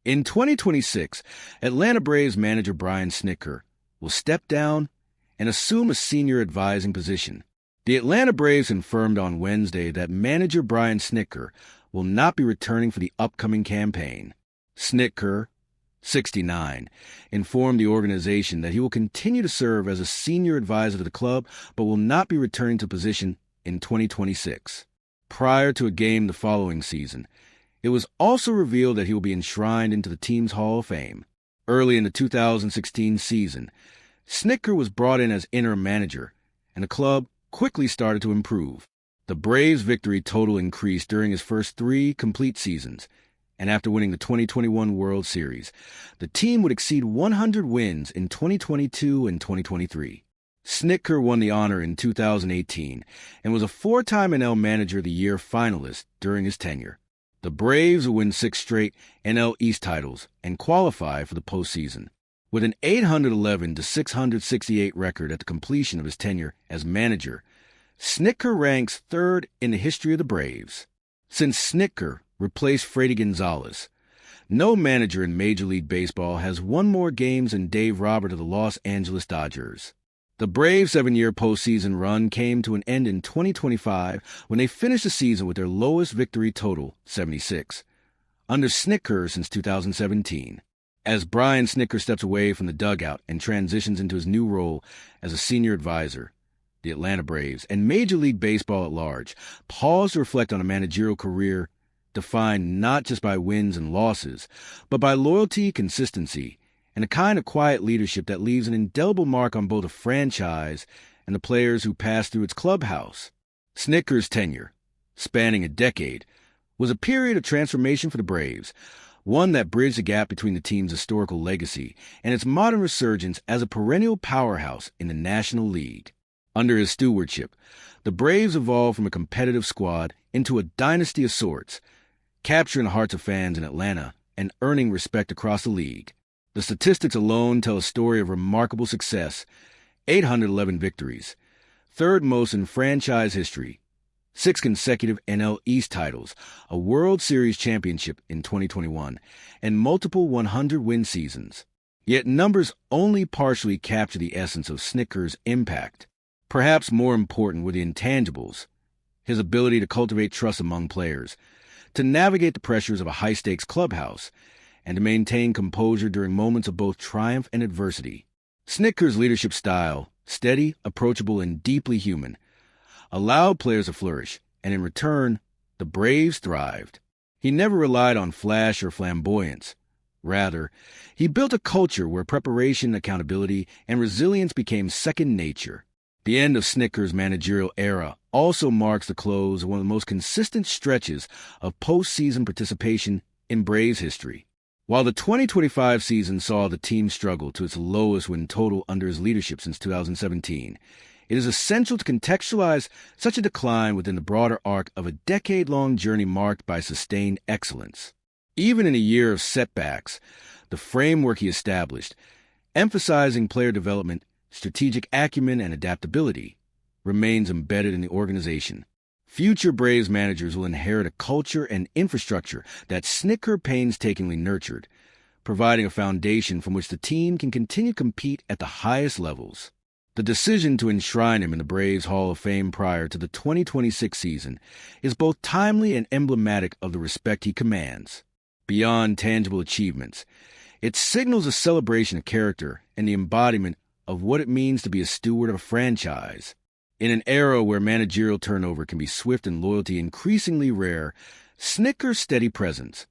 In 2026, Atlanta Braves manager Brian Snitker will step down and assume a senior advising position. The Atlanta Braves confirmed on Wednesday that manager Brian Snitker will not be returning for the upcoming campaign. Snitker, 69, informed the organization that he will continue to serve as a senior advisor to the club, but will not be returning to the position in 2026. Prior to a game the following season, it was also revealed that he will be enshrined into the team's Hall of Fame. Early in the 2016 season, Snitker was brought in as interim manager, and the club quickly started to improve. The Braves' victory total increased during his first 3 complete seasons, and after winning the 2021 World Series, the team would exceed 100 wins in 2022 and 2023. Snitker won the honor in 2018 and was a 4-time NL Manager of the Year finalist during his tenure. The Braves will win 6 straight NL East titles and qualify for the postseason. With an 811-668 record at the completion of his tenure as manager, Snitker ranks 3rd in the history of the Braves. Since Snitker replaced Fredi Gonzalez, no manager in Major League Baseball has won more games than Dave Roberts of the Los Angeles Dodgers. The Braves' 7-year postseason run came to an end in 2025 when they finished the season with their lowest victory total, 76, under Snitker since 2017. As Brian Snitker steps away from the dugout and transitions into his new role as a senior advisor, the Atlanta Braves and Major League Baseball at large pause to reflect on a managerial career defined not just by wins and losses, but by loyalty, consistency, and a kind of quiet leadership that leaves an indelible mark on both a franchise and the players who pass through its clubhouse. Snitker's tenure, spanning a decade, was a period of transformation for the Braves, one that bridged the gap between the team's historical legacy and its modern resurgence as a perennial powerhouse in the National League. Under his stewardship, the Braves evolved from a competitive squad into a dynasty of sorts, capturing the hearts of fans in Atlanta and earning respect across the league. The statistics alone tell a story of remarkable success: 811 victories, 3rd most in franchise history, 6 consecutive NL East titles, a World Series championship in 2021, and multiple 100-win seasons. Yet numbers only partially capture the essence of Snitker's impact. Perhaps more important were the intangibles: his ability to cultivate trust among players, to navigate the pressures of a high-stakes clubhouse, and to maintain composure during moments of both triumph and adversity. Snitker's leadership style, steady, approachable, and deeply human, allowed players to flourish, and in return, the Braves thrived. He never relied on flash or flamboyance. Rather, he built a culture where preparation, accountability, and resilience became second nature. The end of Snitker's managerial era also marks the close of one of the most consistent stretches of postseason participation in Braves history. While the 2025 season saw the team struggle to its lowest win total under his leadership since 2017, it is essential to contextualize such a decline within the broader arc of a decade-long journey marked by sustained excellence. Even in a year of setbacks, the framework he established, emphasizing player development, strategic acumen, and adaptability, remains embedded in the organization. Future Braves managers will inherit a culture and infrastructure that Snitker painstakingly nurtured, providing a foundation from which the team can continue to compete at the highest levels. The decision to enshrine him in the Braves Hall of Fame prior to the 2026 season is both timely and emblematic of the respect he commands. Beyond tangible achievements, it signals a celebration of character and the embodiment of what it means to be a steward of a franchise. In an era where managerial turnover can be swift and loyalty increasingly rare, Snitker's steady presence,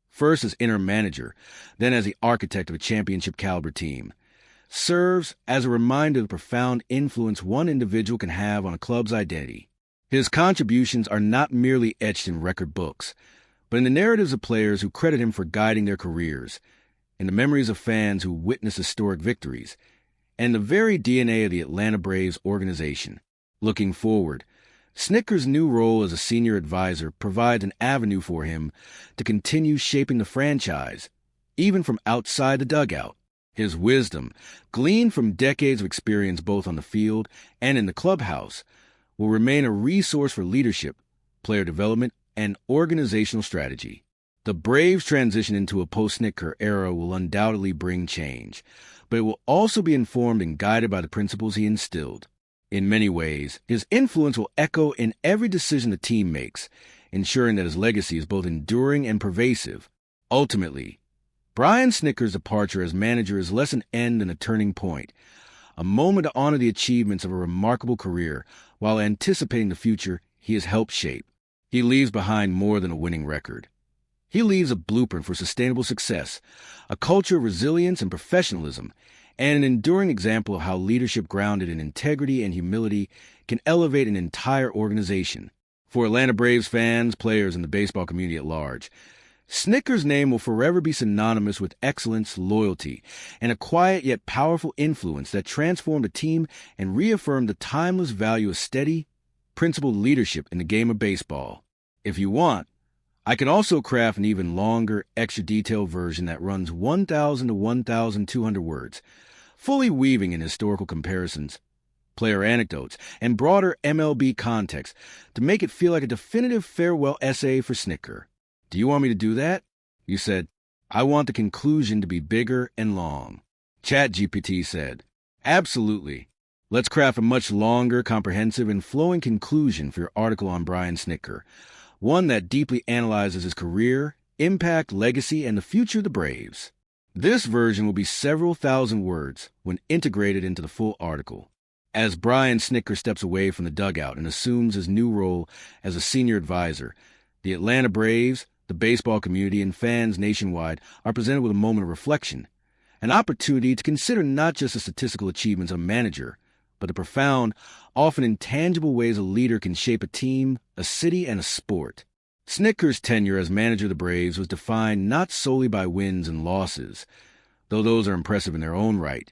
first as interim manager, then as the architect of a championship-caliber team, serves as a reminder of the profound influence one individual can have on a club's identity. His contributions are not merely etched in record books, but in the narratives of players who credit him for guiding their careers, in the memories of fans who witness historic victories, and the very DNA of the Atlanta Braves organization. Looking forward, Snitker's new role as a senior advisor provides an avenue for him to continue shaping the franchise, even from outside the dugout. His wisdom, gleaned from decades of experience both on the field and in the clubhouse, will remain a resource for leadership, player development, and organizational strategy. The Braves' transition into a post-Snitker era will undoubtedly bring change, but it will also be informed and guided by the principles he instilled. In many ways, his influence will echo in every decision the team makes, ensuring that his legacy is both enduring and pervasive. Ultimately, Brian Snitker's departure as manager is less an end than a turning point, a moment to honor the achievements of a remarkable career while anticipating the future he has helped shape. He leaves behind more than a winning record. He leaves a blueprint for sustainable success, a culture of resilience and professionalism, and an enduring example of how leadership grounded in integrity and humility can elevate an entire organization. For Atlanta Braves fans, players, and the baseball community at large, Snitker's name will forever be synonymous with excellence, loyalty, and a quiet yet powerful influence that transformed a team and reaffirmed the timeless value of steady, principled leadership in the game of baseball. If you want, I can also craft an even longer, extra detailed version that runs 1,000 to 1,200 words, fully weaving in historical comparisons, player anecdotes, and broader MLB context to make it feel like a definitive farewell essay for Snitker. Do you want me to do that? You said, I want the conclusion to be bigger and long. ChatGPT said, absolutely. Let's craft a much longer, comprehensive, and flowing conclusion for your article on Brian Snitker, one that deeply analyzes his career, impact, legacy, and the future of the Braves. This version will be several thousand words when integrated into the full article. As Brian Snitker steps away from the dugout and assumes his new role as a senior advisor, the Atlanta Braves, the baseball community, and fans nationwide are presented with a moment of reflection, an opportunity to consider not just the statistical achievements of a manager, but the profound, often intangible ways a leader can shape a team, a city, and a sport. Snitker's tenure as manager of the Braves was defined not solely by wins and losses, though those are impressive in their own right.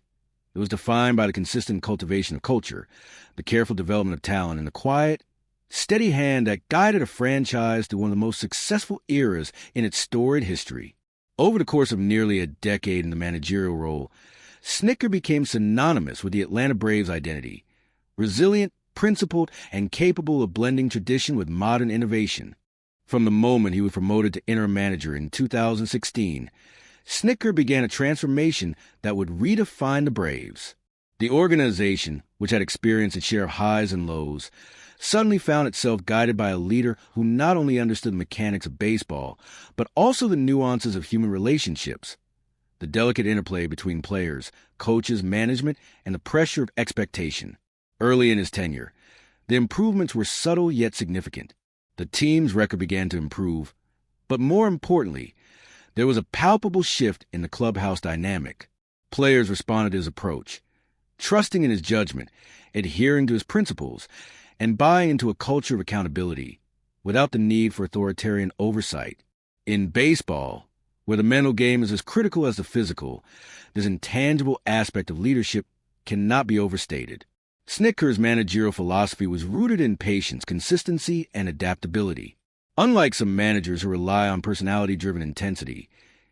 It was defined by the consistent cultivation of culture, the careful development of talent, and the quiet, steady hand that guided a franchise through one of the most successful eras in its storied history. Over the course of nearly a decade in the managerial role, Snitker became synonymous with the Atlanta Braves' identity, resilient, principled, and capable of blending tradition with modern innovation. From the moment he was promoted to interim manager in 2016, Snitker began a transformation that would redefine the Braves. The organization, which had experienced its share of highs and lows, suddenly found itself guided by a leader who not only understood the mechanics of baseball, but also the nuances of human relationships, the delicate interplay between players, coaches, management, and the pressure of expectation. Early in his tenure, the improvements were subtle yet significant. The team's record began to improve, but more importantly, there was a palpable shift in the clubhouse dynamic. Players responded to his approach, trusting in his judgment, adhering to his principles, and buying into a culture of accountability, without the need for authoritarian oversight. In baseball, where the mental game is as critical as the physical, this intangible aspect of leadership cannot be overstated. Snitker's managerial philosophy was rooted in patience, consistency, and adaptability. Unlike some managers who rely on personality-driven intensity,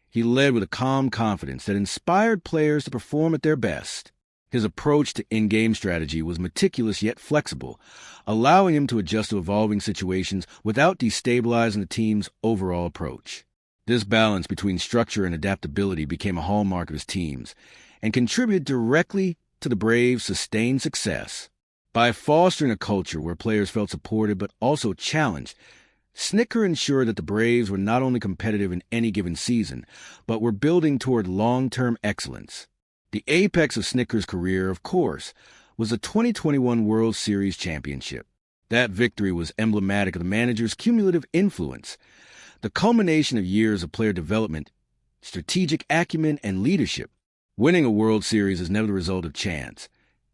he led with a calm confidence that inspired players to perform at their best. His approach to in-game strategy was meticulous yet flexible, allowing him to adjust to evolving situations without destabilizing the team's overall approach. This balance between structure and adaptability became a hallmark of his teams and contributed directly to the Braves' sustained success. By fostering a culture where players felt supported but also challenged, Snitker ensured that the Braves were not only competitive in any given season, but were building toward long-term excellence. The apex of Snitker's career, of course, was the 2021 World Series championship. That victory was emblematic of the manager's cumulative influence, the culmination of years of player development, strategic acumen, and leadership. Winning a World Series is never the result of chance,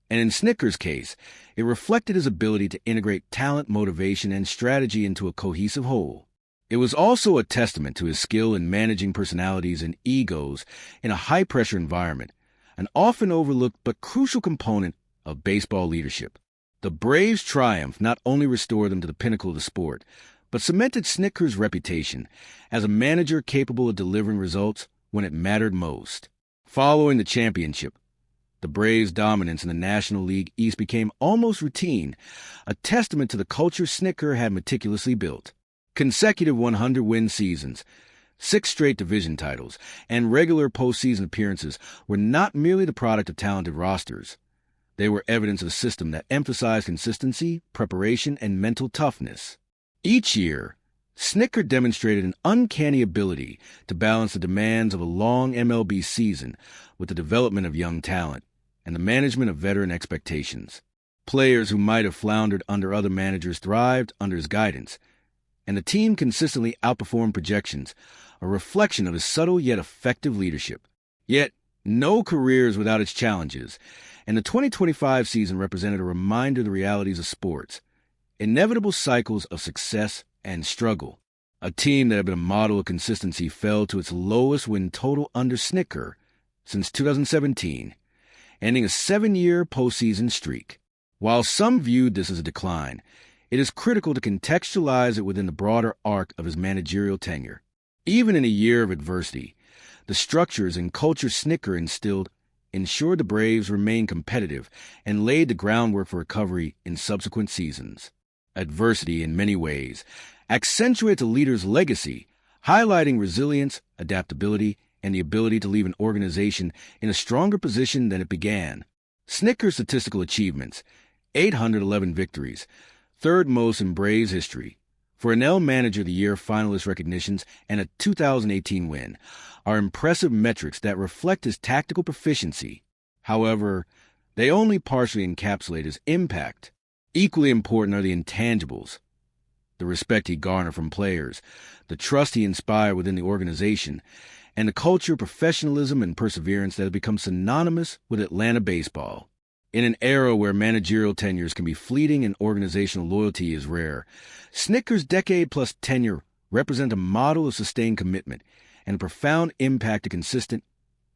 and in Snitker's case, it reflected his ability to integrate talent, motivation, and strategy into a cohesive whole. It was also a testament to his skill in managing personalities and egos in a high-pressure environment, an often overlooked but crucial component of baseball leadership. The Braves' triumph not only restored them to the pinnacle of the sport, but cemented Snitker's reputation as a manager capable of delivering results when it mattered most. Following the championship, the Braves' dominance in the National League East became almost routine, a testament to the culture Snitker had meticulously built. Consecutive 100-win seasons, 6 straight division titles, and regular postseason appearances were not merely the product of talented rosters. They were evidence of a system that emphasized consistency, preparation, and mental toughness. Each year, Snitker demonstrated an uncanny ability to balance the demands of a long MLB season with the development of young talent and the management of veteran expectations. Players who might have floundered under other managers thrived under his guidance, and the team consistently outperformed projections, a reflection of his subtle yet effective leadership. Yet, no career is without its challenges, and the 2025 season represented a reminder of the realities of sports, inevitable cycles of success and struggle. A team that had been a model of consistency fell to its lowest win total under Snitker since 2017, ending a 7-year postseason streak. While some viewed this as a decline, it is critical to contextualize it within the broader arc of his managerial tenure. Even in a year of adversity, the structures and culture Snitker instilled ensured the Braves remained competitive and laid the groundwork for recovery in subsequent seasons. Adversity, in many ways, accentuates a leader's legacy, highlighting resilience, adaptability, and the ability to leave an organization in a stronger position than it began. Snitker's statistical achievements, 811 victories, third most in Braves history, for an NL Manager of the Year finalist recognitions and a 2018 win, are impressive metrics that reflect his tactical proficiency. However, they only partially encapsulate his impact. Equally important are the intangibles: the respect he garnered from players, the trust he inspired within the organization, and the culture of professionalism and perseverance that has become synonymous with Atlanta baseball. In an era where managerial tenures can be fleeting and organizational loyalty is rare, Snitker's decade-plus tenure represents a model of sustained commitment and a profound impact to consistent,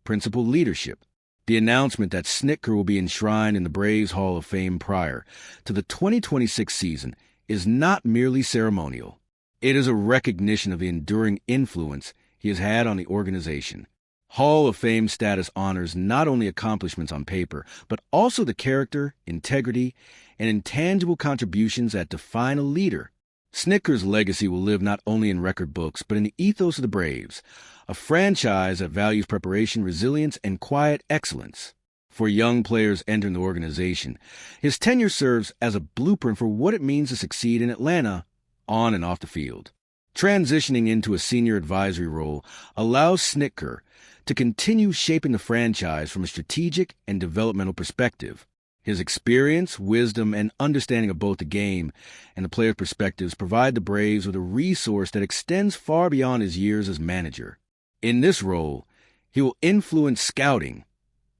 principled leadership. The announcement that Snitker will be enshrined in the Braves Hall of Fame prior to the 2026 season is not merely ceremonial. It is a recognition of the enduring influence he has had on the organization. Hall of Fame status honors not only accomplishments on paper, but also the character, integrity, and intangible contributions that define a leader. Snitker's legacy will live not only in record books, but in the ethos of the Braves, a franchise that values preparation, resilience, and quiet excellence. For young players entering the organization, his tenure serves as a blueprint for what it means to succeed in Atlanta, on and off the field. Transitioning into a senior advisory role allows Snitker to continue shaping the franchise from a strategic and developmental perspective. His experience, wisdom, and understanding of both the game and the player's perspectives provide the Braves with a resource that extends far beyond his years as manager. In this role, he will influence scouting,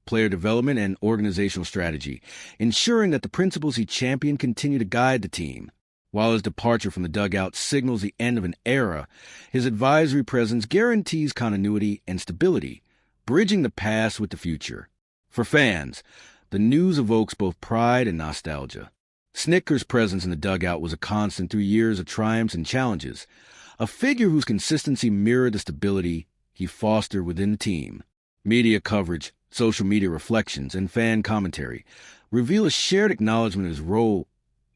player development, and organizational strategy, ensuring that the principles he championed continue to guide the team. While his departure from the dugout signals the end of an era, his advisory presence guarantees continuity and stability, bridging the past with the future. For fans, the news evokes both pride and nostalgia. Snitker's presence in the dugout was a constant through years of triumphs and challenges, a figure whose consistency mirrored the stability he fostered within the team. Media coverage, social media reflections, and fan commentary reveal a shared acknowledgement of his role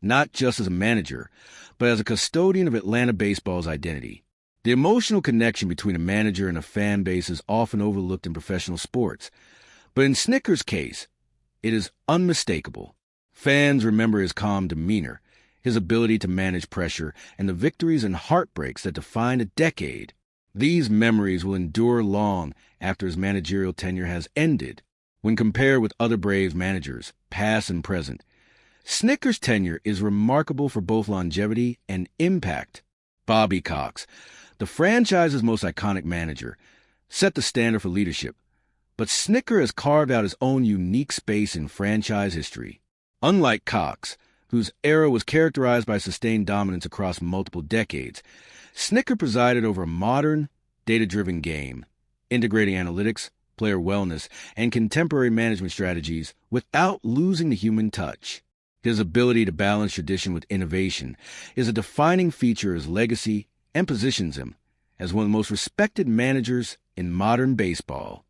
not just as a manager, but as a custodian of Atlanta baseball's identity. The emotional connection between a manager and a fan base is often overlooked in professional sports, but in Snitker's case, it is unmistakable. Fans remember his calm demeanor, his ability to manage pressure, and the victories and heartbreaks that defined a decade. These memories will endure long after his managerial tenure has ended. When compared with other Braves managers, past and present, Snitker's tenure is remarkable for both longevity and impact. Bobby Cox, the franchise's most iconic manager, set the standard for leadership, but Snitker has carved out his own unique space in franchise history. Unlike Cox, whose era was characterized by sustained dominance across multiple decades, Snitker presided over a modern, data-driven game, integrating analytics, player wellness, and contemporary management strategies without losing the human touch. His ability to balance tradition with innovation is a defining feature of his legacy and positions him as one of the most respected managers in modern baseball.